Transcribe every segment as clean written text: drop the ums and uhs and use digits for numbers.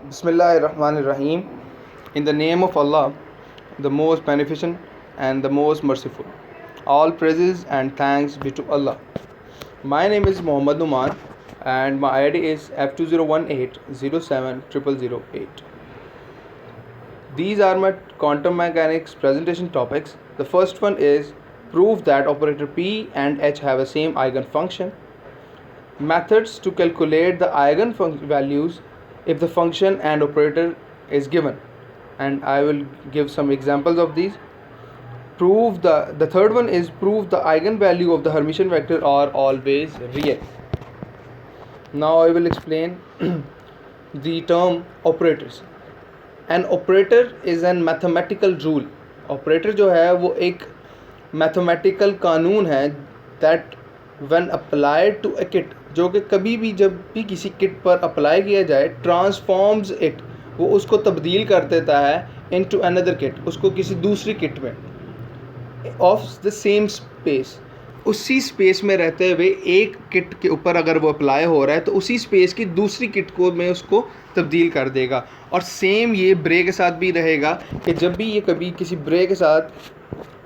Bismillahirrahmanirrahim. In the name of Allah, the most beneficent and the most merciful. All praises and thanks be to Allah. My name is Muhammad Numan and my ID is F2018070008. These are my quantum mechanics presentation topics. The first one is prove that operator P and H have a same eigenfunction. Methods to calculate the eigenvalues if the function and operator is given, and I will give some examples of these. Prove the third one is prove the eigenvalue of the Hermitian vector are always real. Now I will explain the term operators. An operator is an mathematical rule. Operator जो है वो एक mathematical कानून है that when applied to a kit, जो कि कभी भी जब भी किसी किट पर अप्लाई किया जाए, ट्रांसफॉर्म्स इट, वो उसको तब्दील कर देता है इनटू अनदर किट, उसको किसी दूसरी किट में, ऑफ द सेम स्पेस, उसी स्पेस में रहते हुए एक किट के ऊपर अगर वो अप्लाई हो रहा है तो उसी स्पेस की दूसरी किट को में उसको तब्दील कर देगा. और सेम ये ब्रे के साथ भी रहेगा कि जब भी ये कभी किसी ब्रे के साथ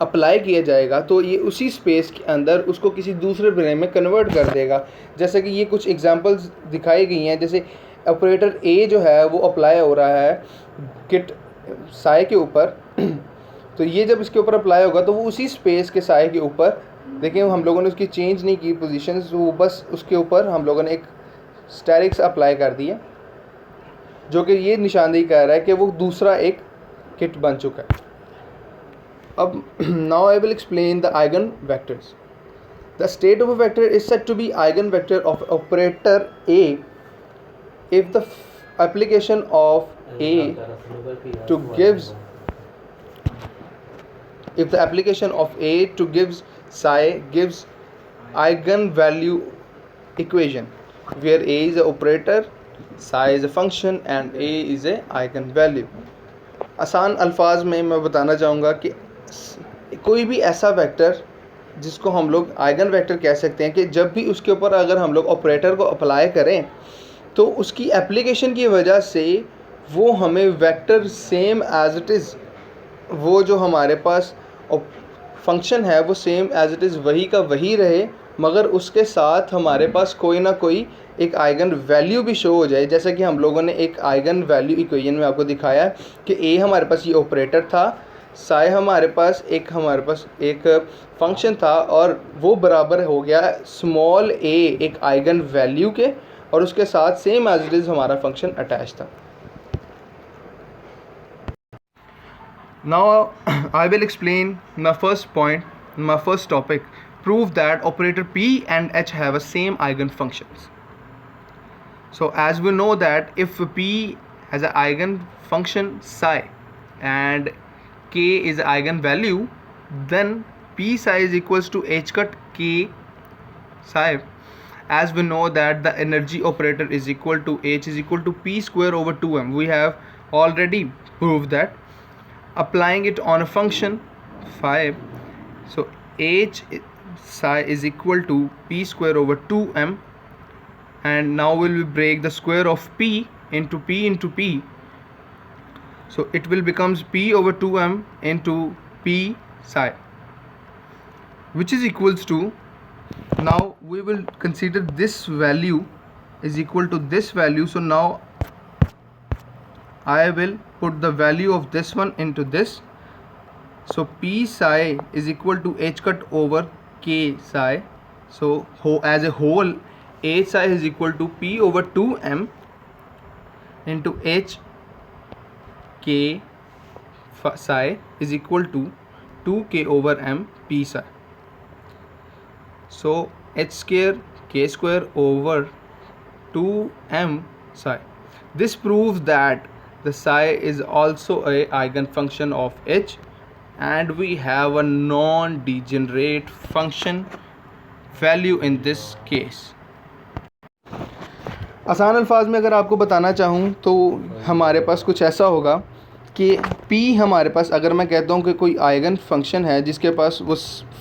अप्लाई किया जाएगा तो ये उसी स्पेस के अंदर उसको किसी दूसरे ब्रे में कन्वर्ट कर देगा. जैसे कि ये कुछ एग्जांपल्स दिखाई गई हैं. जैसे ऑपरेटर ए जो है वो अप्लाई हो रहा है किट साए के ऊपर, तो ये जब इसके ऊपर अप्लाई होगा तो वो उसी स्पेस के साए के ऊपर, देखिए हम लोगों ने उसकी चेंज नहीं की पोजीशन, वो बस उसके ऊपर हम लोगों ने एक स्टैरिक्स अप्लाई कर दिया, जो कि ये निशानदेही कर रहा है कि वो दूसरा एक किट बन चुका है. अब now I will explain the eigen vectors. The state of a vector is said to be eigen vector of operator A if the application of A to gives if the application of A to gives psi gives eigenvalue equation where A is an operator, psi is a function and A is a eigenvalue. आसान अल्फाज में मैं बताना चाहूँगा कि कोई भी ऐसा वेक्टर जिसको हम लोग आइगन वेक्टर कह सकते हैं कि जब भी उसके ऊपर अगर हम लोग ऑपरेटर को अप्लाई करें तो उसकी एप्लीकेशन की वजह से वो हमें vector same as it is, वो जो हमारे पास फंक्शन है वो सेम एज इट इज़ वही का वही रहे, मगर उसके साथ हमारे पास कोई ना कोई एक आइगन वैल्यू भी शो हो जाए. जैसे कि हम लोगों ने एक आइगन वैल्यू इक्वेशन में आपको दिखाया कि ए हमारे पास ये ऑपरेटर था, साई हमारे पास एक फंक्शन था और वो बराबर हो गया स्मॉल ए एक आइगन वैल्यू के, और उसके साथ सेम एज इट इज़ हमारा फंक्शन अटैच था. Now I will explain my first point, my first topic, prove that operator P and H have a same eigenfunctions. So as we know that if P has an eigenfunction psi and K is an eigenvalue, then P psi is equals to H cut K psi. As we know that the energy operator is equal to H is equal to P square over 2m. We have already proved that. Applying it on a function phi, so H psi is equal to P square over 2m, and now we will break the square of P into P, so it will becomes P over 2m into P psi, which is equals to, now we will consider this value is equal to this value. So now I will put the value of this one into this. So P psi is equal to H cut over K psi. So as a whole, H psi is equal to P over 2m into H K psi is equal to 2k over m P psi. So H square K square over 2m psi. This proves that the psi is also a eigenfunction of H, and we have a non-degenerate function value in this case. आसान अल्फाज में अगर आपको बताना चाहूँ तो हमारे पास कुछ ऐसा होगा कि P हमारे पास, अगर मैं कहता हूँ कि कोई आइगन फंक्शन है जिसके पास वो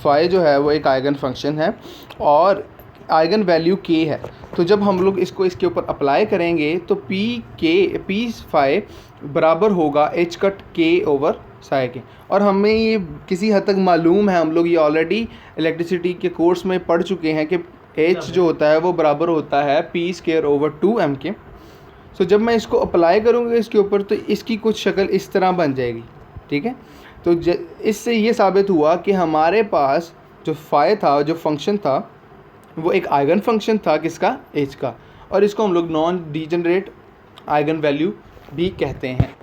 फाई जो है वो एक आइगन फंक्शन है, और आइगन वैल्यू k है। तो जब हम लोग इसको इसके ऊपर अप्लाई करेंगे तो पी फाई बराबर होगा H cut k over Sai के। और हमें ये किसी हद तक मालूम है, हम लोग ये ऑलरेडी इलेक्ट्रिसिटी के कोर्स में पढ़ चुके हैं कि h जो होता है वो बराबर होता है पी स्क्वायर ओवर 2m के। सो जब मैं इसको अप्लाई करूँगा इसके ऊपर तो इसकी कुछ शक्ल इस तरह बन जाएगी, ठीक है। तो इससे ये साबित हुआ कि हमारे पास जो फाई था, जो फंक्शन था, वो एक आइगन फंक्शन था किसका, एच का, और इसको हम लोग नॉन डीजेनरेट आइगन वैल्यू भी कहते हैं।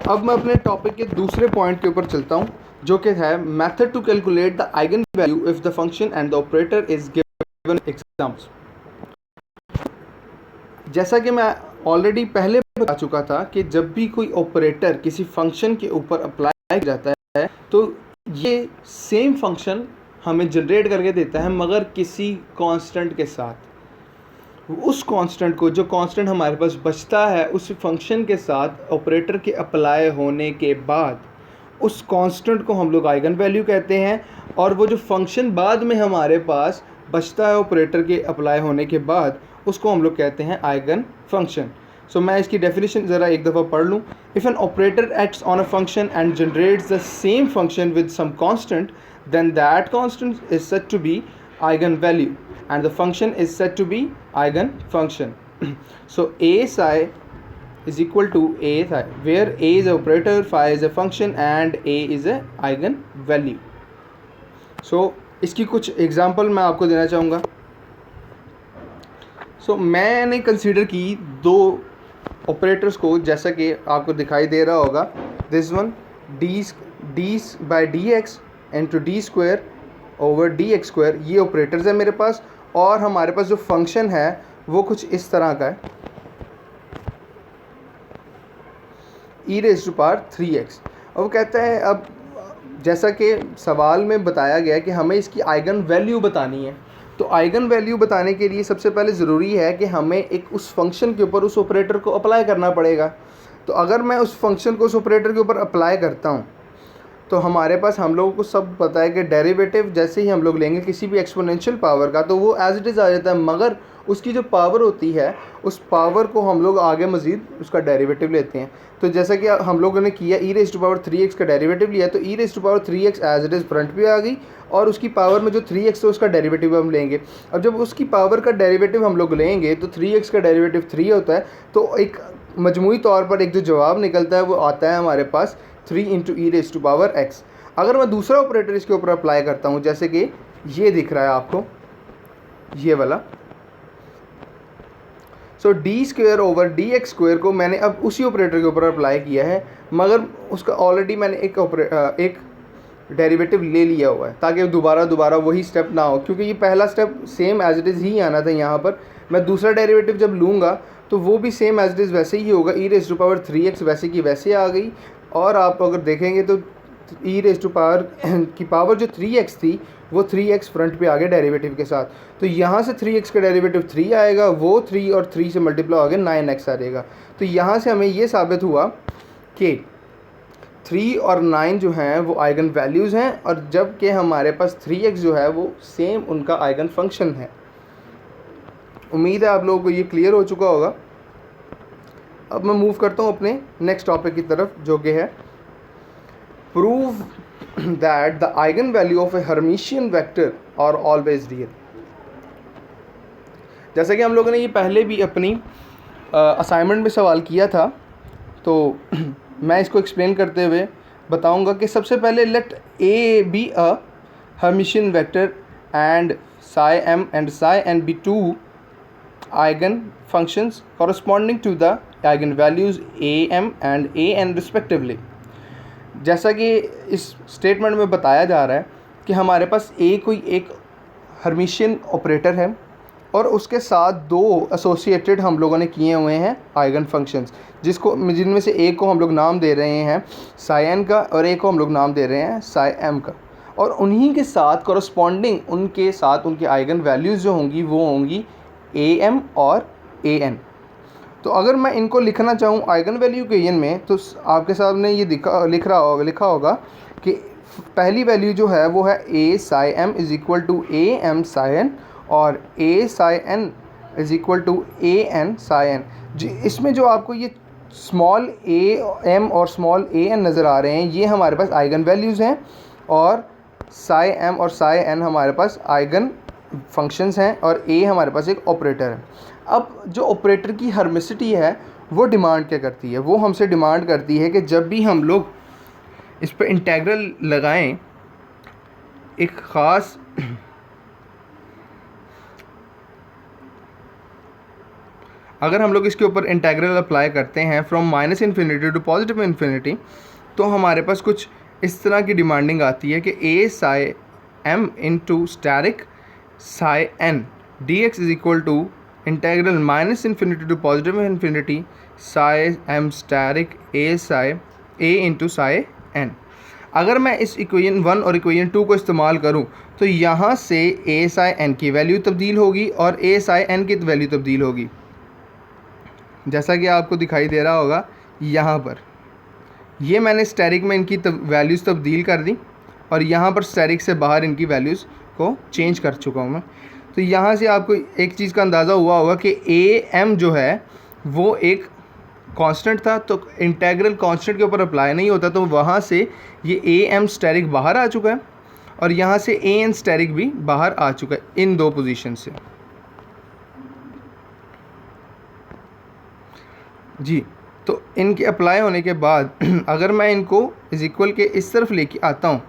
अब मैं अपने टॉपिक के दूसरे पॉइंट के ऊपर चलता हूँ, जो कि है method to calculate the eigen value if the function and the operator is given examples. जैसा कि मैं ऑलरेडी पहले बता चुका था कि जब भी कोई ऑपरेटर किसी फंक्शन के ऊपर अप्लाई जाता है तो ये सेम फंक्शन हमें जनरेट करके देता है, मगर किसी कांस्टेंट के साथ। उस कांस्टेंट को, जो कांस्टेंट हमारे पास बचता है उस फंक्शन के साथ ऑपरेटर के अप्लाई होने के बाद, उस कांस्टेंट को हम लोग आइगन वैल्यू कहते हैं। और वो जो फंक्शन बाद में हमारे पास बचता है ऑपरेटर के अप्लाई होने के बाद, उसको हम लोग कहते हैं आइगन फंक्शन। सो मैं इसकी डेफिनेशन ज़रा एक दफ़ा पढ़ लूँ। If an operator acts on a function and generates the same function with some constant, then that constant is said to be eigenvalue and the function is said to be eigen function. So a psi is equal to a psi, where a is a operator, phi is a function and a is a eigenvalue. So इसकी कुछ example मैं आपको देना चाहूँगा। So मैंने consider की दो operators को, जैसा कि आपको दिखाई दे रहा होगा, this one d by dx into D square over D X square, ये ऑपरेटर्स है मेरे पास। और हमारे पास जो फंक्शन है वो कुछ इस तरह का है, ई रेज़ टू पावर 3x। और वो कहता है, अब जैसा कि सवाल में बताया गया कि हमें इसकी आइगन वैल्यू बतानी है, तो आइगन वैल्यू बताने के लिए सबसे पहले ज़रूरी है कि हमें एक उस फंक्शन के ऊपर उस ऑपरेटर को अप्लाई करना पड़ेगा। तो अगर मैं उस फंक्शन को उस ऑपरेटर के ऊपर अप्लाई करता हूँ तो हमारे पास, हम लोगों को सब पता है कि डेरिवेटिव जैसे ही हम लोग लेंगे किसी भी एक्सपोनेंशियल पावर का तो वो एज इट इज़ आ जाता है, मगर उसकी जो पावर होती है उस पावर को हम लोग आगे मज़ीद उसका डेरिवेटिव लेते हैं। तो जैसा कि हम लोगों ने किया, ई रेज़ टू पावर 3x का डेरिवेटिव लिया, तो e raise to power 3x as it is front पे आ गई और उसकी पावर में जो 3x है उसका डेरिवेटिव हम लेंगे। अब जब उसकी पावर का डेरिवेटिव हम लोग लेंगे तो 3x का डेरिवेटिव 3 होता है, तो एक मजमूई तौर पर एक जो जवाब निकलता है वो आता है हमारे पास 3 into e raise to power x। अगर मैं दूसरा ऑपरेटर इसके ऊपर अप्लाई करता हूँ, जैसे कि ये दिख रहा है आपको, ये वाला, so D square over D X square को मैंने अब उसी ऑपरेटर के ऊपर अप्लाई किया है, मगर उसका ऑलरेडी मैंने एक डेरिवेटिव ले लिया हुआ है ताकि दोबारा वही स्टेप ना हो, क्योंकि ये पहला step same as it is ही आना था। यहाँ पर मैं दूसरा डेरिवेटिव जब लूँगा तो वो भी सेम एज इट इज़ वैसे ही होगा, ई रेज़ टू पावर 3x वैसे की वैसे आ गई। और आप अगर देखेंगे तो ई रेज़ टू पावर की पावर जो 3x थी वो 3x फ्रंट पे आ गया डेरिवेटिव के साथ, तो यहाँ से 3x का डेरिवेटिव 3 आएगा, वो 3 और 3 से मल्टीप्लाई हो गया 9x आ जाएगा। तो यहाँ से हमें ये साबित हुआ कि 3 और 9 जो हैं वो आइगन वैल्यूज़ हैं, और जबकि हमारे पास 3x जो है वो सेम उनका आइगन फंक्शन है। उम्मीद है आप लोगों को ये क्लियर हो चुका होगा। अब मैं मूव करता हूँ अपने नेक्स्ट टॉपिक की तरफ, जो कि है prove that the eigen value of a Hermitian vector are always real. जैसा कि हम लोगों ने ये पहले भी अपनी असाइनमेंट में सवाल किया था, तो मैं इसको एक्सप्लेन करते हुए बताऊंगा कि सबसे पहले let A be a Hermitian vector and psi m and psi n be two eigen functions corresponding to the eigenvalues am and an respectively। जैसा कि इस स्टेटमेंट में बताया जा रहा है कि हमारे पास कोई एक हर्मिशियन ऑपरेटर है और उसके साथ दो एसोसिएटेड हम लोगों ने किए हुए हैं आइगन फंक्शंस, जिनमें से एक को हम लोग नाम दे रहे हैं साई एन का और एक को हम लोग नाम दे रहे हैं साई एम का, और उन्हीं के साथ कॉरस्पॉन्डिंग उनके साथ उनकी आइगन वैल्यूज़ जो होंगी वो होंगी ए एम और ए एन। तो अगर मैं इनको लिखना चाहूँ आइगन वैल्यू के एन में, तो आपके सामने ये लिखा होगा कि पहली वैल्यू जो है वो है A psi M is equal to A M psi N और A psi N is equal to A N psi N. जी, इसमें जो आपको ये स्मॉल ए एम और स्मॉल ए एन नज़र आ रहे हैं, ये हमारे पास आइगन वैल्यूज़ हैं और साई एम और साई एन हमारे पास आइगन फंक्शंस हैं और ए हमारे पास एक ऑपरेटर है। अब जो ऑपरेटर की हर्मिसिटी है वो डिमांड क्या करती है? वो हमसे डिमांड करती है कि जब भी हम लोग इस पर इंटेग्रल लगाएं, एक ख़ास अगर हम लोग इसके ऊपर इंटेग्रल अप्लाई करते हैं from minus infinity to positive infinity, तो हमारे पास कुछ इस तरह की डिमांडिंग आती है कि A psi M into asterisk psi N D X is equal to integral minus infinity to positive infinity psi M asterisk A psi A into psi N. अगर मैं इस इक्वेशन 1 और इक्वेशन 2 को इस्तेमाल करूं तो यहाँ से ए साई एन की वैल्यू तब्दील होगी और ए साई एन की वैल्यू तब्दील होगी, जैसा कि आपको दिखाई दे रहा होगा यहाँ पर। ये मैंने स्टैरिक में इनकी वैल्यूज़ तब्दील कर दी और यहाँ पर स्टैरिक से बाहर इनकी वैल्यूज़ को चेंज कर चुका हूँ मैं। तो यहाँ से आपको एक चीज़ का अंदाज़ा हुआ होगा कि ए एम जो है वो एक कांस्टेंट था, तो इंटेग्रल कांस्टेंट के ऊपर अप्लाई नहीं होता, तो वहाँ से ये ए एम स्टैरिक बाहर आ चुका है और यहाँ से ए एन स्टैरिक भी बाहर आ चुका है इन दो पोजीशन से। जी, तो इनके अप्लाई होने के बाद अगर मैं इनको इज इक्वल के इस तरफ लेके आता हूँ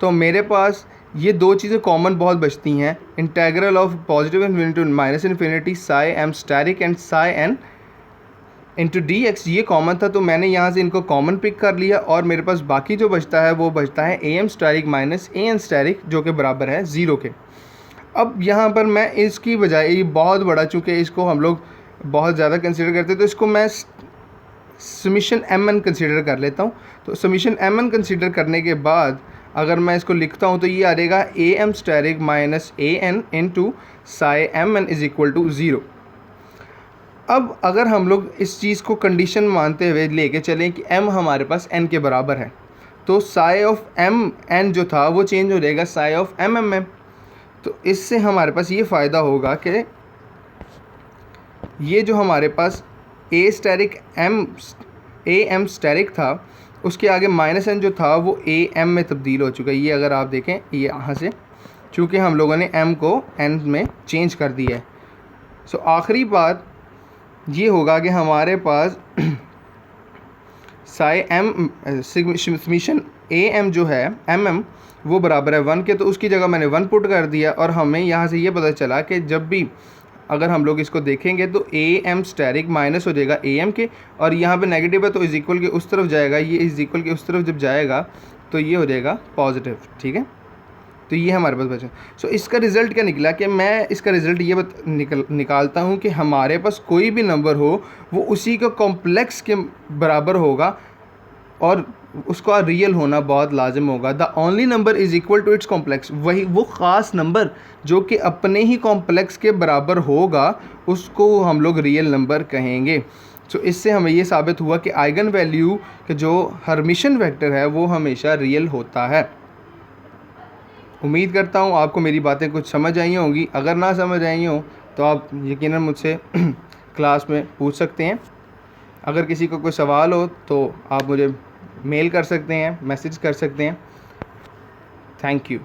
तो मेरे पास ये दो चीज़ें कॉमन बहुत बचती हैं। Integral of positive infinity to minus infinity psi M asterisk and psi n into d x, ये कॉमन था, तो मैंने यहाँ से इनको कॉमन पिक कर लिया और मेरे पास बाकी जो बचता है वो बचता है a m asterisk minus a n asterisk, जो कि बराबर है 0 के। अब यहाँ पर मैं इसकी बजाय, ये बहुत बड़ा, चूँकि इसको हम लोग बहुत ज़्यादा कंसिडर करते हैं, तो इसको मैं समीशन एम एन कंसिडर कर लेता हूँ। तो समीशन एम एन कंसिडर करने के बाद अगर मैं इसको लिखता हूँ तो ये आ जाएगा a m asterisk minus a n into psi m n is equal to 0। अब अगर हम लोग इस चीज़ को कंडीशन मानते हुए लेके चलें कि m हमारे पास n के बराबर है, तो साई ऑफ एम एन जो था वो चेंज हो जाएगा psi of m m m. तो इससे हमारे पास ये फ़ायदा होगा कि ये जो हमारे पास ए स्टैरिक ए एम स्टैरिक था उसके आगे माइनस एन जो था वो ए एम में तब्दील हो चुका है। ये अगर आप देखें, ये यहाँ से चूँकि हम लोगों ने m को n में चेंज कर दिया है। सो आखिरी बात ये होगा कि हमारे पास psi M summation A M जो है एम एम वो बराबर है 1 के, तो उसकी जगह मैंने 1 पुट कर दिया और हमें यहाँ से ये पता चला कि जब भी अगर हम लोग इसको देखेंगे तो ए एम स्टैरिक माइनस हो जाएगा ए एम के और यहाँ पे नेगेटिव है तो इज इक्वल के उस तरफ जाएगा, ये इज इक्वल के उस तरफ जब जाएगा तो ये हो जाएगा पॉजिटिव। ठीक है, तो ये हमारे पास बचा। सो इसका रिज़ल्ट क्या निकला कि मैं इसका रिज़ल्ट ये निकालता हूँ कि हमारे पास कोई भी नंबर हो वो उसी का कॉम्प्लेक्स के बराबर होगा और उसका रियल होना बहुत लाजिम होगा। The only number is equal to its complex, वही वो ख़ास नंबर जो कि अपने ही कॉम्प्लेक्स के बराबर होगा उसको हम लोग रियल नंबर कहेंगे। सो इससे हमें ये साबित हुआ कि आइगन वैल्यू के जो हर्मिशन वेक्टर है वो हमेशा रियल होता है। उम्मीद करता हूँ आपको मेरी बातें कुछ समझ आई होंगी। अगर ना समझ आई हो तो आप यकीनन मुझसे क्लास में पूछ सकते हैं। अगर किसी को कोई सवाल हो तो आप मुझे मेल कर सकते हैं, मैसेज कर सकते हैं। Thank you.